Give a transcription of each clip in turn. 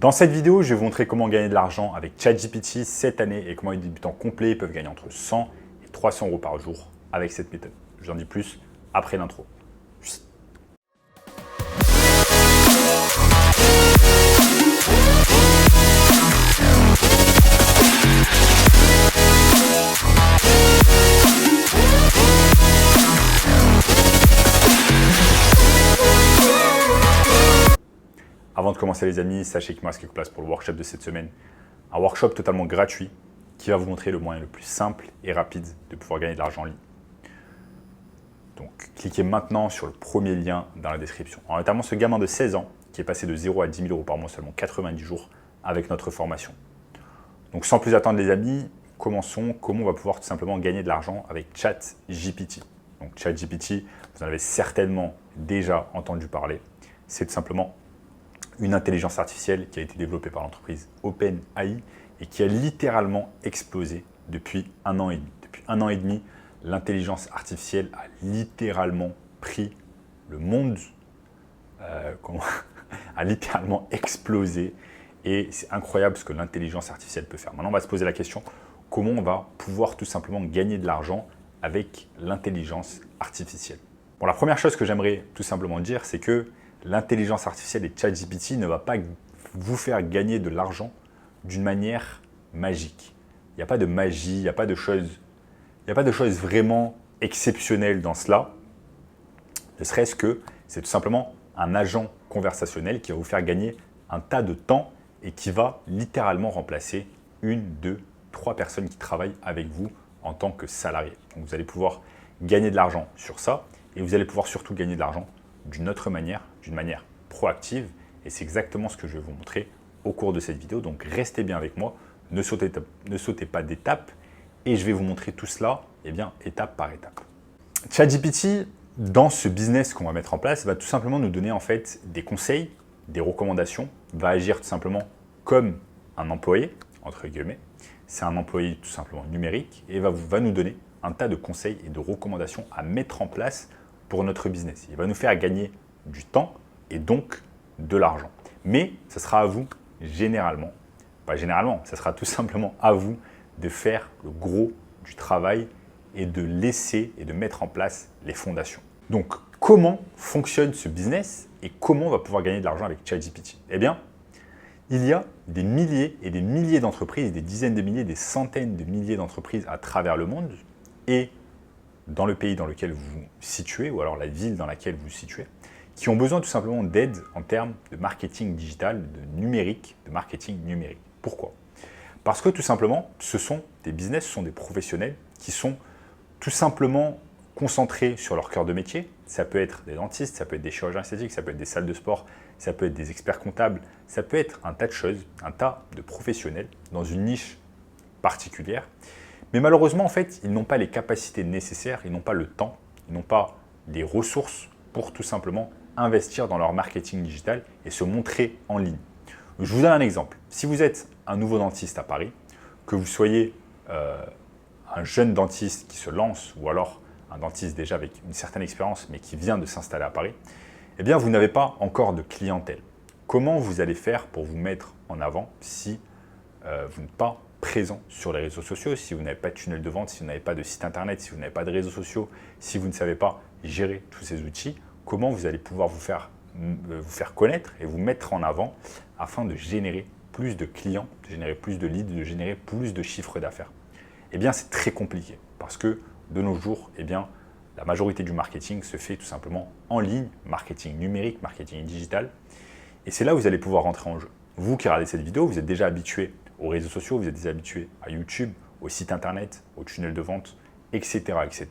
Dans cette vidéo, je vais vous montrer comment gagner de l'argent avec ChatGPT cette année et comment les débutants complets peuvent gagner entre 100 et 300 euros par jour avec cette méthode. Je vous en dis plus après l'intro. Avant de commencer les amis, sachez qu'il me reste quelques places pour le workshop de cette semaine. Un workshop totalement gratuit qui va vous montrer le moyen le plus simple et rapide de pouvoir gagner de l'argent en ligne. Donc cliquez maintenant sur le premier lien dans la description. Alors, notamment ce gamin de 16 ans qui est passé de 0 à 10 000 euros par mois seulement 90 jours avec notre formation. Donc sans plus attendre les amis, commençons. Comment on va pouvoir tout simplement gagner de l'argent avec ChatGPT. Donc ChatGPT, vous en avez certainement déjà entendu parler. C'est tout simplement une intelligence artificielle qui a été développée par l'entreprise OpenAI et qui a littéralement explosé depuis 1 an et demi. Depuis 1 an et demi, l'intelligence artificielle a littéralement pris le monde, a littéralement explosé et c'est incroyable ce que l'intelligence artificielle peut faire. Maintenant, on va se poser la question, comment on va pouvoir tout simplement gagner de l'argent avec l'intelligence artificielle? Bon, la première chose que j'aimerais tout simplement dire, c'est que l'intelligence artificielle et ChatGPT ne va pas vous faire gagner de l'argent d'une manière magique. Il n'y a pas de magie, il n'y a pas de choses vraiment exceptionnelles dans cela. Ne serait-ce que c'est tout simplement un agent conversationnel qui va vous faire gagner un tas de temps et qui va littéralement remplacer 1, 2, 3 personnes qui travaillent avec vous en tant que salarié. Donc vous allez pouvoir gagner de l'argent sur ça et vous allez pouvoir surtout gagner de l'argent d'une autre manière, d'une manière proactive. Et c'est exactement ce que je vais vous montrer au cours de cette vidéo. Donc restez bien avec moi, ne sautez pas d'étape et je vais vous montrer tout cela étape par étape. ChatGPT, dans ce business qu'on va mettre en place, va tout simplement nous donner en fait des conseils, des recommandations, va agir tout simplement comme un employé, entre guillemets. C'est un employé tout simplement numérique et va nous donner un tas de conseils et de recommandations à mettre en place pour notre business. Il va nous faire gagner du temps et donc de l'argent. Mais ce sera à vous, ça sera tout simplement à vous de faire le gros du travail et de laisser et de mettre en place les fondations. Donc, comment fonctionne ce business et comment on va pouvoir gagner de l'argent avec ChatGPT? Eh bien, il y a des milliers et des milliers d'entreprises, des dizaines de milliers, des centaines de milliers d'entreprises à travers le monde et dans le pays dans lequel vous vous situez ou alors la ville dans laquelle vous vous situez, qui ont besoin tout simplement d'aide en termes de marketing digital, de marketing numérique. Pourquoi? Parce que tout simplement, ce sont des business, ce sont des professionnels qui sont tout simplement concentrés sur leur cœur de métier. Ça peut être des dentistes, ça peut être des chirurgiens esthétiques, ça peut être des salles de sport, ça peut être des experts comptables, ça peut être un tas de choses, un tas de professionnels dans une niche particulière. Mais malheureusement, en fait, ils n'ont pas les capacités nécessaires, ils n'ont pas le temps, ils n'ont pas les ressources pour tout simplement investir dans leur marketing digital et se montrer en ligne. Je vous donne un exemple. Si vous êtes un nouveau dentiste à Paris, que vous soyez un jeune dentiste qui se lance ou alors un dentiste déjà avec une certaine expérience mais qui vient de s'installer à Paris, eh bien, vous n'avez pas encore de clientèle. Comment vous allez faire pour vous mettre en avant si vous n'êtes pas présent sur les réseaux sociaux, si vous n'avez pas de tunnel de vente, si vous n'avez pas de site internet, si vous n'avez pas de réseaux sociaux, si vous ne savez pas gérer tous ces outils, comment vous allez pouvoir vous faire connaître et vous mettre en avant afin de générer plus de clients, de générer plus de leads, de générer plus de chiffre d'affaires? Eh bien, c'est très compliqué parce que de nos jours, eh bien, la majorité du marketing se fait tout simplement en ligne, marketing numérique, marketing digital. Et c'est là où vous allez pouvoir rentrer en jeu. Vous qui regardez cette vidéo, vous êtes déjà habitué aux réseaux sociaux, vous êtes déjà habitué à YouTube, au site internet, au tunnel de vente, etc., etc.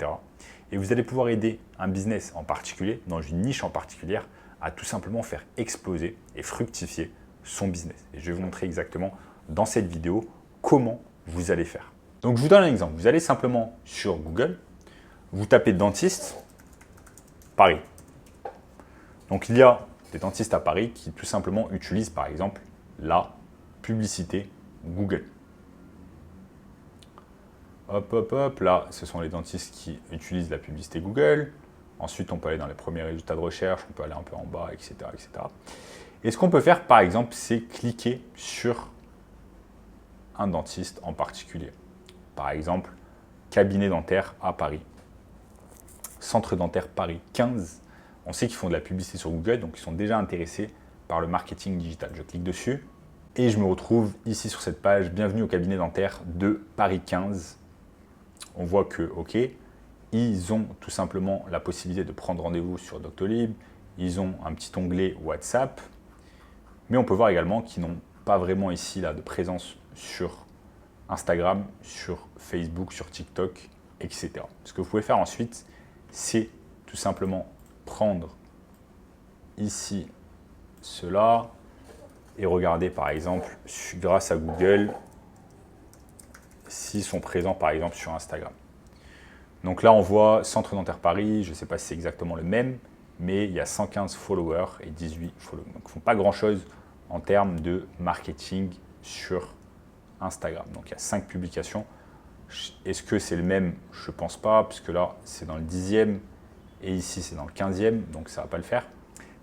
Et vous allez pouvoir aider un business en particulier, dans une niche en particulière, à tout simplement faire exploser et fructifier son business. Et je vais vous montrer exactement dans cette vidéo comment vous allez faire. Donc je vous donne un exemple. Vous allez simplement sur Google, vous tapez dentiste, Paris. Donc il y a des dentistes à Paris qui tout simplement utilisent par exemple la publicité Google. Hop, hop, hop, là, ce sont les dentistes qui utilisent la publicité Google. Ensuite, on peut aller dans les premiers résultats de recherche, on peut aller un peu en bas, etc., etc. Et ce qu'on peut faire, par exemple, c'est cliquer sur un dentiste en particulier. Par exemple, cabinet dentaire à Paris. Centre dentaire Paris 15. On sait qu'ils font de la publicité sur Google, donc ils sont déjà intéressés par le marketing digital. Je clique dessus et je me retrouve ici sur cette page. Bienvenue au cabinet dentaire de Paris 15. On voit que, ok, ils ont tout simplement la possibilité de prendre rendez-vous sur Doctolib. Ils ont un petit onglet WhatsApp. Mais on peut voir également qu'ils n'ont pas vraiment ici là, de présence sur Instagram, sur Facebook, sur TikTok, etc. Ce que vous pouvez faire ensuite, c'est tout simplement prendre ici cela et regarder par exemple grâce à Google s'ils sont présents par exemple sur Instagram. Donc là on voit Centre Dentaire Paris, je ne sais pas si c'est exactement le même, mais il y a 115 followers et 18 followers. Donc ils ne font pas grand chose en termes de marketing sur Instagram. Donc il y a 5 publications. Est-ce que c'est le même? Je ne pense pas, puisque là c'est dans le 10e et ici c'est dans le 15e, donc ça ne va pas le faire.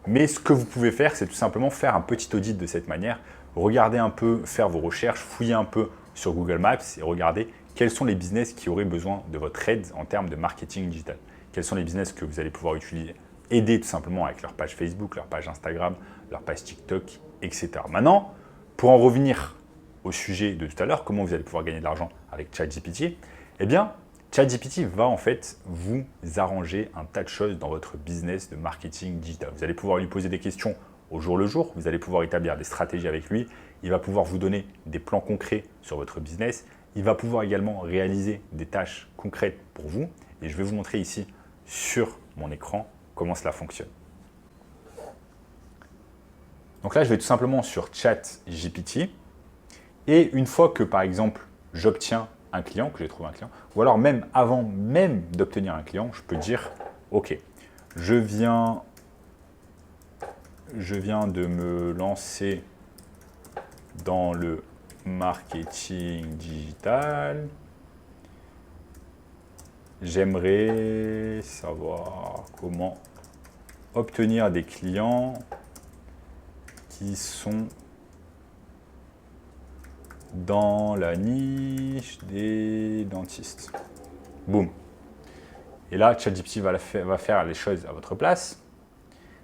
Mais ce que vous pouvez faire, c'est tout simplement faire un petit audit de cette manière, regarder un peu, faire vos recherches, fouiller un peu sur Google Maps et regarder quels sont les business qui auraient besoin de votre aide en termes de marketing digital. Quels sont les business que vous allez pouvoir utiliser, aider tout simplement avec leur page Facebook, leur page Instagram, leur page TikTok, etc. Maintenant, pour en revenir au sujet de tout à l'heure, comment vous allez pouvoir gagner de l'argent avec ChatGPT, eh bien, ChatGPT va en fait vous arranger un tas de choses dans votre business de marketing digital. Vous allez pouvoir lui poser des questions au jour le jour, vous allez pouvoir établir des stratégies avec lui, il va pouvoir vous donner des plans concrets sur votre business, il va pouvoir également réaliser des tâches concrètes pour vous et je vais vous montrer ici sur mon écran comment cela fonctionne. Donc là, je vais tout simplement sur ChatGPT et une fois que par exemple j'obtiens un client, que j'ai trouvé un client, ou alors même avant même d'obtenir un client, je peux dire ok, je viens de me lancer dans le marketing digital. J'aimerais savoir comment obtenir des clients qui sont dans la niche des dentistes. Boum. Et là, ChatGPT va faire les choses à votre place.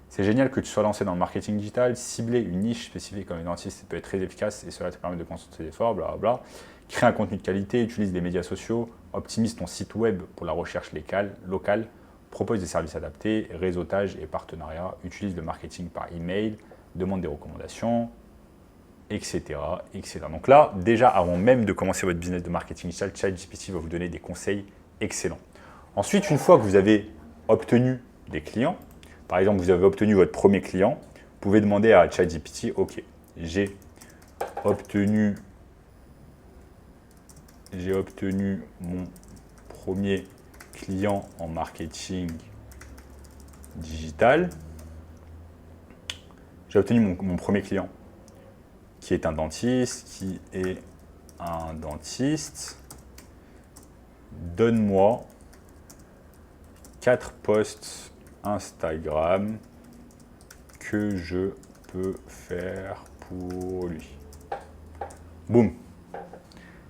C'est génial que tu sois lancé dans le marketing digital. Cibler une niche spécifique comme les dentistes, ça peut être très efficace et cela te permet de concentrer tes efforts, blablabla. Crée un contenu de qualité, utilise les médias sociaux, optimise ton site web pour la recherche locale, propose des services adaptés, réseautage et partenariat, utilise le marketing par email, demande des recommandations, etc., etc. Donc là, déjà, avant même de commencer votre business de marketing digital, ChatGPT va vous donner des conseils excellents. Ensuite, une fois que vous avez obtenu des clients, par exemple, vous avez obtenu votre premier client, vous pouvez demander à ChatGPT, ok, j'ai obtenu mon premier client en marketing digital. J'ai obtenu mon premier client qui est un dentiste, Donne-moi 4 posts Instagram que je peux faire pour lui. Boum.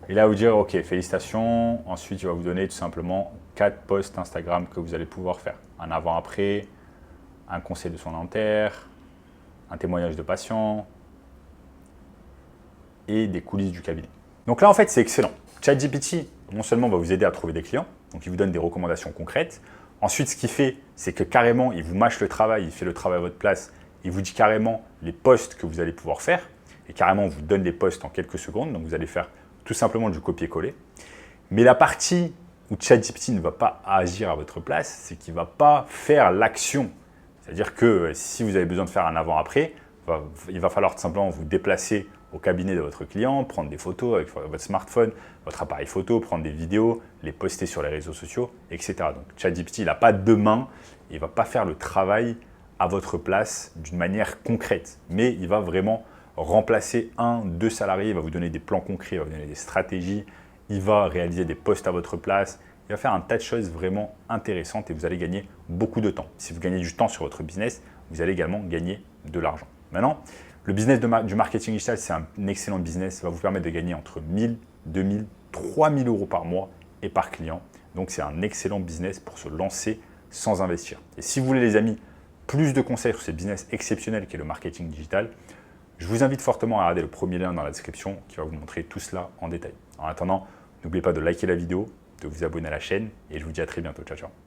Et là, vous dire, ok, félicitations. Ensuite, il va vous donner tout simplement 4 posts Instagram que vous allez pouvoir faire. Un avant-après, un conseil de soins dentaires, un témoignage de patient et des coulisses du cabinet. Donc là, en fait, c'est excellent. ChatGPT, non seulement va vous aider à trouver des clients, donc il vous donne des recommandations concrètes. Ensuite, ce qu'il fait, c'est que carrément, il vous mâche le travail, il fait le travail à votre place, il vous dit carrément les posts que vous allez pouvoir faire et carrément, on vous donne les posts en quelques secondes. Donc, vous allez faire tout simplement du copier-coller. Mais la partie où ChatGPT ne va pas agir à votre place, c'est qu'il ne va pas faire l'action. C'est-à-dire que si vous avez besoin de faire un avant-après, il va falloir tout simplement vous déplacer au cabinet de votre client, prendre des photos avec votre smartphone, votre appareil photo, prendre des vidéos, les poster sur les réseaux sociaux, etc. Donc ChatGPT, il n'a pas de main, il ne va pas faire le travail à votre place d'une manière concrète, mais il va vraiment remplacer 1-2 salariés, il va vous donner des plans concrets, il va vous donner des stratégies, il va réaliser des posts à votre place, il va faire un tas de choses vraiment intéressantes et vous allez gagner beaucoup de temps. Si vous gagnez du temps sur votre business, vous allez également gagner de l'argent. Maintenant, le business du marketing digital, c'est un excellent business. Ça va vous permettre de gagner entre 1000, 2000, 3000 euros par mois et par client. Donc, c'est un excellent business pour se lancer sans investir. Et si vous voulez, les amis, plus de conseils sur ce business exceptionnel qu'est le marketing digital, je vous invite fortement à regarder le premier lien dans la description qui va vous montrer tout cela en détail. En attendant, n'oubliez pas de liker la vidéo, de vous abonner à la chaîne et je vous dis à très bientôt. Ciao, ciao.